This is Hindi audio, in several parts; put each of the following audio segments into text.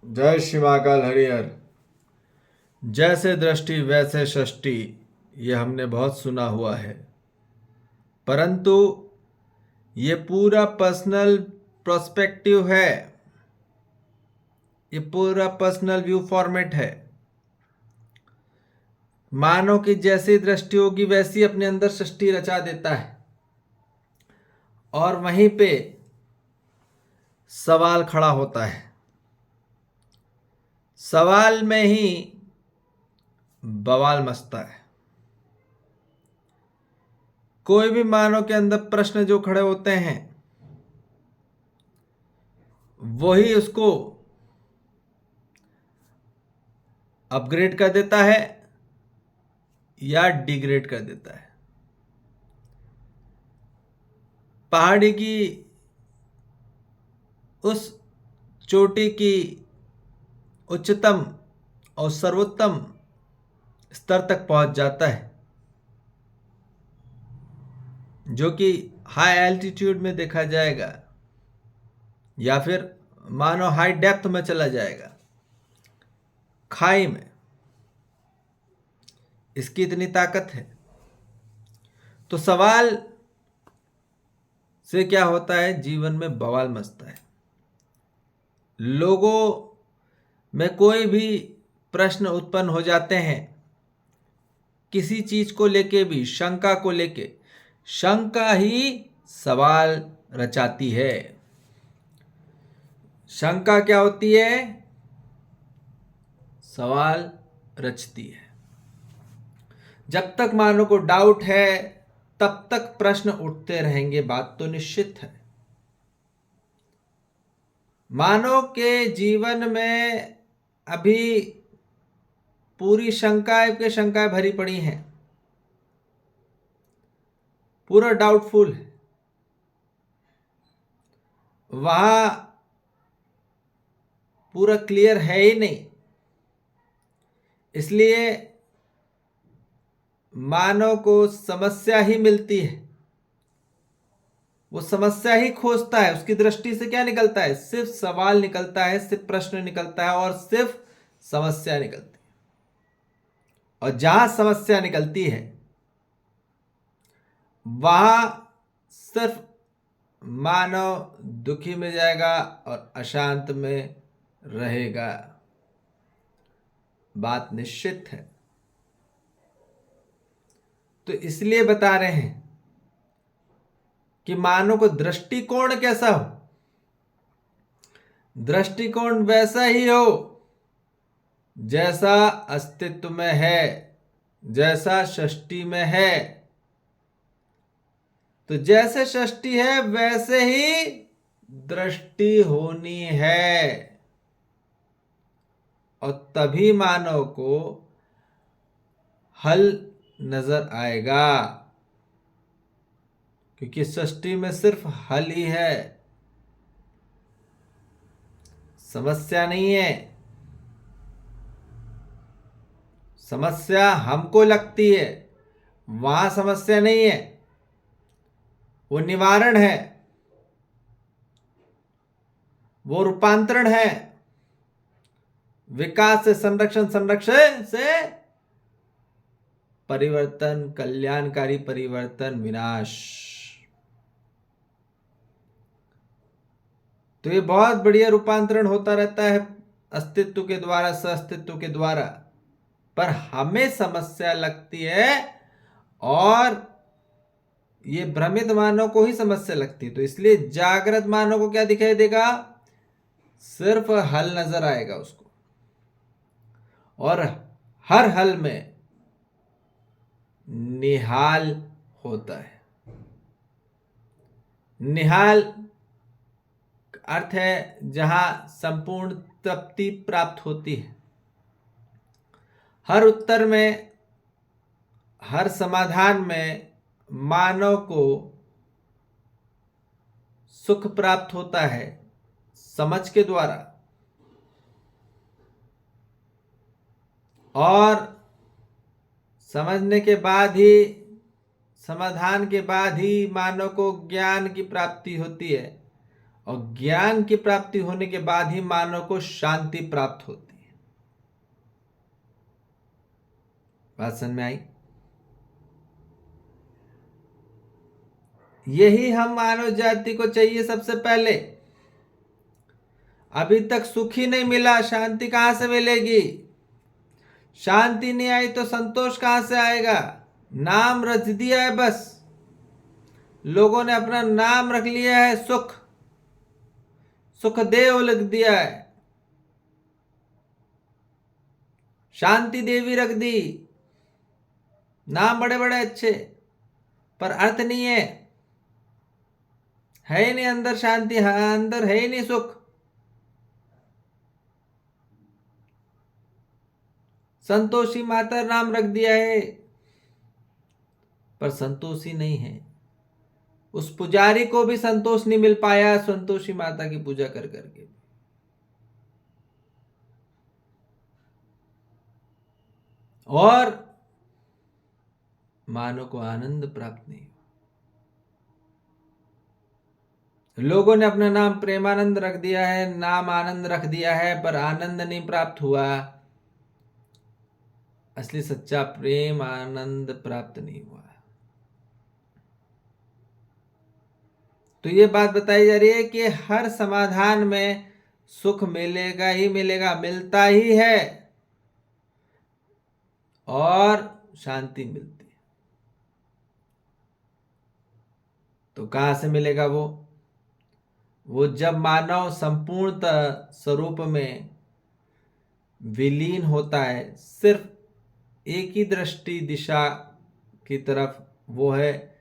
जय श्री महाकाल हरिहर। जैसे दृष्टि वैसे सृष्टि, ये हमने बहुत सुना हुआ है, परंतु ये पूरा पर्सनल पर्सपेक्टिव है। ये पूरा पर्सनल व्यू फॉर्मेट है। मानो कि जैसी दृष्टि होगी वैसी अपने अंदर सृष्टि रचा देता है, और वहीं पे सवाल खड़ा होता है। सवाल में ही बवाल मचता है। कोई भी मानव के अंदर प्रश्न जो खड़े होते हैं, वही उसको अपग्रेड कर देता है या डिग्रेड कर देता है। पहाड़ी की उस चोटी की उच्चतम और सर्वोत्तम स्तर तक पहुंच जाता है, जो कि हाई एल्टीट्यूड में देखा जाएगा, या फिर मानो हाई डेप्थ में चला जाएगा, खाई में। इसकी इतनी ताकत है। तो सवाल से क्या होता है, जीवन में बवाल मचता है। लोगों में कोई भी प्रश्न उत्पन्न हो जाते हैं, किसी चीज को लेके भी, शंका को लेके। शंका ही सवाल रचाती है। शंका क्या होती है? सवाल रचती है। जब तक मानव को डाउट है, तब तक प्रश्न उठते रहेंगे, बात तो निश्चित है। मानव के जीवन में अभी पूरी शंकाएं भरी पड़ी हैं। पूरा डाउटफुल है। वहां पूरा क्लियर है ही नहीं। इसलिए मानव को समस्या ही मिलती है। वो समस्या ही खोजता है। उसकी दृष्टि से क्या निकलता है? सिर्फ सवाल निकलता है, सिर्फ प्रश्न निकलता है, और सिर्फ समस्या निकलती है। और जहां समस्या निकलती है, वहां सिर्फ मानव दुखी में जाएगा और अशांत में रहेगा। बात निश्चित है। तो इसलिए बता रहे हैं कि मानव को दृष्टिकोण कैसा हो? दृष्टिकोण वैसा ही हो जैसा अस्तित्व में है, जैसा सृष्टि में है। तो जैसे सृष्टि है वैसे ही दृष्टि होनी है, और तभी मानव को हल नजर आएगा। क्योंकि सृष्टि में सिर्फ हल ही है, समस्या नहीं है। समस्या हमको लगती है, वहां समस्या नहीं है। वो निवारण है, वो रूपांतरण है। विकास से संरक्षण, संरक्षण से परिवर्तन, कल्याणकारी परिवर्तन, विनाश। तो ये बहुत बढ़िया रूपांतरण होता रहता है, अस्तित्व के द्वारा, सअस्तित्व के द्वारा। पर हमें समस्या लगती है, और ये भ्रमित मानव को ही समस्या लगती है। तो इसलिए जागृत मानव को क्या दिखाई देगा? सिर्फ हल नजर आएगा उसको। और हर हल में निहाल होता है। निहाल अर्थ है जहां संपूर्ण तृप्ति प्राप्त होती है। हर उत्तर में, हर समाधान में मानव को सुख प्राप्त होता है, समझ के द्वारा। और समझने के बाद ही, समाधान के बाद ही मानव को ज्ञान की प्राप्ति होती है। और ज्ञान की प्राप्ति होने के बाद ही मानव को शांति प्राप्त होती है। बात समझ में आई? यही हम मानव जाति को चाहिए सबसे पहले। अभी तक सुख ही नहीं मिला, शांति कहां से मिलेगी? शांति नहीं आई तो संतोष कहां से आएगा? नाम रच दिया है, बस लोगों ने अपना नाम रख लिया है सुख, सुखदेव लिख दिया है, शांति देवी रख दी। नाम बड़े बड़े अच्छे, पर अर्थ नहीं है ही नहीं अंदर शांति, अंदर है ही नहीं सुख। संतोषी माता नाम रख दिया है, पर संतोषी नहीं है। उस पुजारी को भी संतोष नहीं मिल पाया संतोषी माता की पूजा कर करके। और मानव को आनंद प्राप्त नहीं। लोगों ने अपना नाम प्रेमानंद रख दिया है, नाम आनंद रख दिया है, पर आनंद नहीं प्राप्त हुआ। असली सच्चा प्रेम आनंद प्राप्त नहीं हुआ। तो ये बात बताई जा रही है कि हर समाधान में सुख मिलेगा ही मिलेगा, मिलता ही है, और शांति मिलती है। तो कहां से मिलेगा वो जब मानव संपूर्ण स्वरूप में विलीन होता है, सिर्फ एक ही दृष्टि दिशा की तरफ, वो है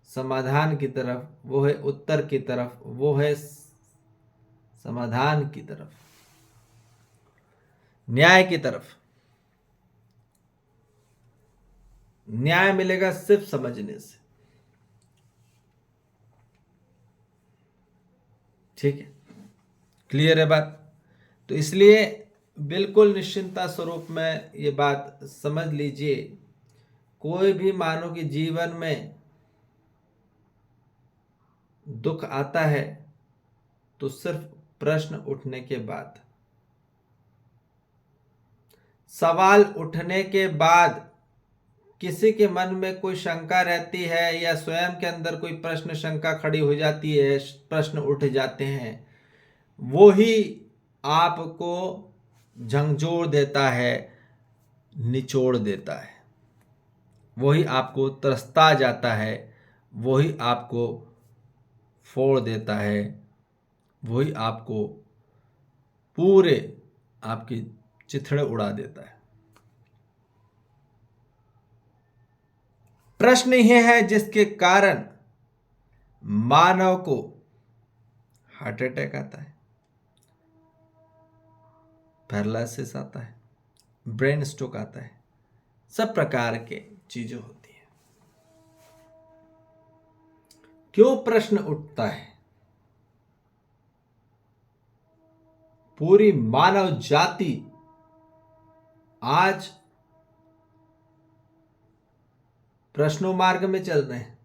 समाधान की तरफ, वो है उत्तर की तरफ, वो है समाधान की तरफ, न्याय की तरफ। न्याय मिलेगा सिर्फ समझने से। ठीक है, क्लियर है बात? तो इसलिए बिल्कुल निश्चिंता स्वरूप में ये बात समझ लीजिए, कोई भी मानव के जीवन में दुख आता है तो सिर्फ प्रश्न उठने के बाद, सवाल उठने के बाद, किसी के मन में कोई शंका रहती है या स्वयं के अंदर कोई प्रश्न शंका खड़ी हो जाती है, प्रश्न उठ जाते हैं, वो ही आपको झंझोड़ देता है, निचोड़ देता है, वही आपको तरसता जाता है, वही आपको फोड़ देता है, वही आपको पूरे आपकी चिथड़े उड़ा देता है। प्रश्न यह है जिसके कारण मानव को हार्ट अटैक आता है, पैरालिसिस आता है, ब्रेन स्ट्रोक आता है, सब प्रकार के चीजें होती हैं। क्यों प्रश्न उठता है? पूरी मानव जाति आज प्रश्नों मार्ग में चल रहे हैं।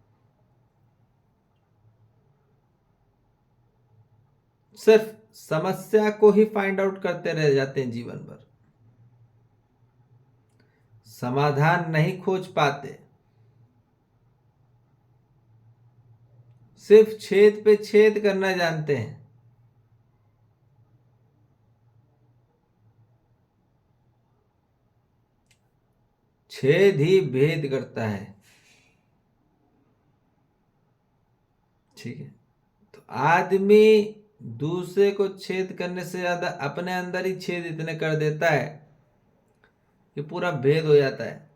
सिर्फ समस्या को ही फाइंड आउट करते रह जाते हैं जीवन भर, समाधान नहीं खोज पाते, सिर्फ छेद पे छेद करना जानते हैं। छेद ही भेद करता है। ठीक है, तो आदमी दूसरे को छेद करने से ज्यादा अपने अंदर ही छेद इतने कर देता है कि पूरा भेद हो जाता है।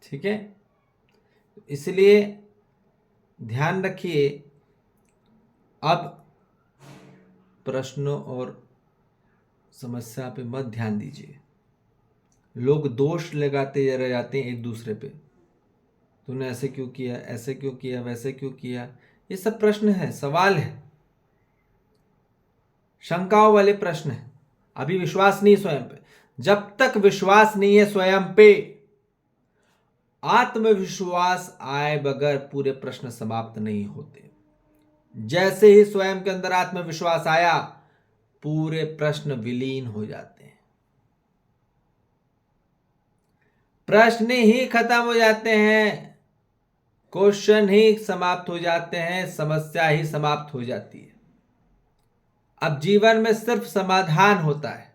ठीक है, इसलिए ध्यान रखिए, अब प्रश्नों और समस्या पे मत ध्यान दीजिए। लोग दोष लगाते रह जाते हैं एक दूसरे पे, तूने ऐसे क्यों किया, ऐसे क्यों किया, वैसे क्यों किया। ये सब प्रश्न है, सवाल है, शंकाओं वाले प्रश्न है। अभी विश्वास नहीं स्वयं पे। जब तक विश्वास नहीं है स्वयं पे, आत्मविश्वास आए बगैर पूरे प्रश्न समाप्त नहीं होते। जैसे ही स्वयं के अंदर आत्मविश्वास आया, पूरे प्रश्न विलीन हो जाते हैं, प्रश्न ही खत्म हो जाते हैं, क्वेश्चन ही समाप्त हो जाते हैं, समस्या ही समाप्त हो जाती है। अब जीवन में सिर्फ समाधान होता है,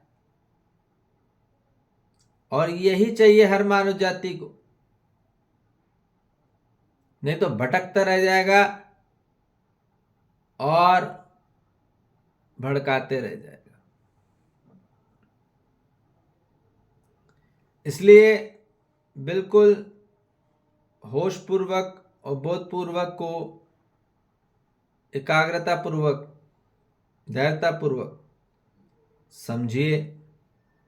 और यही चाहिए हर मानव जाति को। नहीं तो भटकता रह जाएगा और भड़काते रह जाएगा। इसलिए बिल्कुल होशपूर्वक और बोधपूर्वक को, एकाग्रता पूर्वक, धैर्यता पूर्वक समझिए,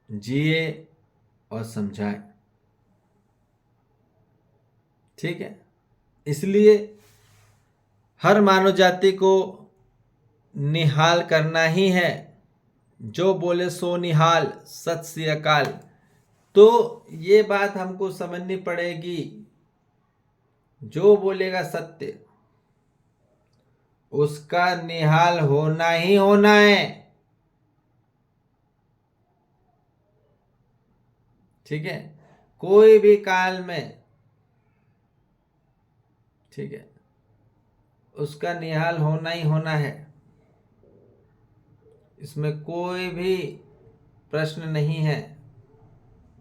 जिए और समझाएं। ठीक है। इसलिए हर मानव जाति को निहाल करना ही है। जो बोले सो निहाल, सत श्री अकाल। तो ये बात हमको समझनी पड़ेगी, जो बोलेगा सत्य उसका निहाल होना ही होना है। ठीक है। कोई भी काल में, ठीक है, उसका निहाल होना ही होना है। इसमें कोई भी प्रश्न नहीं है,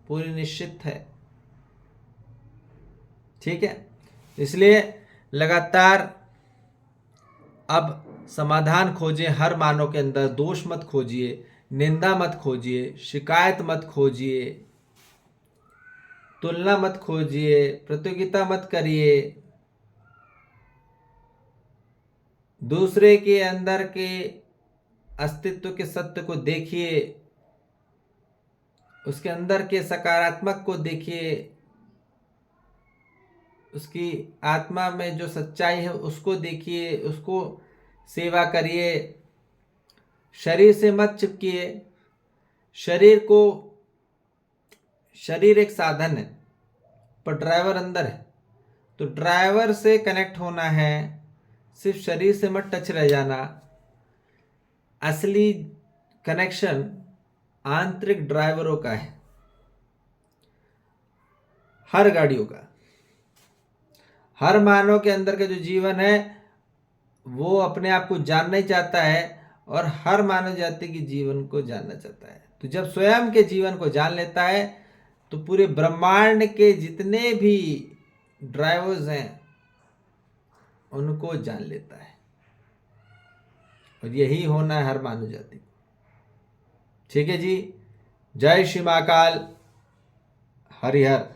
पूरी निश्चित है। ठीक है। इसलिए लगातार अब समाधान खोजिए हर मानव के अंदर। दोष मत खोजिए, निंदा मत खोजिए, शिकायत मत खोजिए, तुलना मत खोजिए, प्रतियोगिता मत करिए। दूसरे के अंदर के अस्तित्व के सत्य को देखिए, उसके अंदर के सकारात्मक को देखिए, उसकी आत्मा में जो सच्चाई है उसको देखिए, उसको सेवा करिए। शरीर से मत चिपकिए। शरीर एक साधन है, पर ड्राइवर अंदर है। तो ड्राइवर से कनेक्ट होना है, सिर्फ शरीर से मत टच रह जाना। असली कनेक्शन आंतरिक ड्राइवरों का है, हर गाड़ियों का। हर मानव के अंदर का जो जीवन है वो अपने आप को जानना ही चाहता है, और हर मानव जाति के जीवन को जानना चाहता है। तो जब स्वयं के जीवन को जान लेता है तो पूरे ब्रह्मांड के जितने भी ड्राइवर्स हैं उनको जान लेता है। और यही होना है हर मानव जाति को। ठीक है जी। जय श्री महाकाल। हरिहर।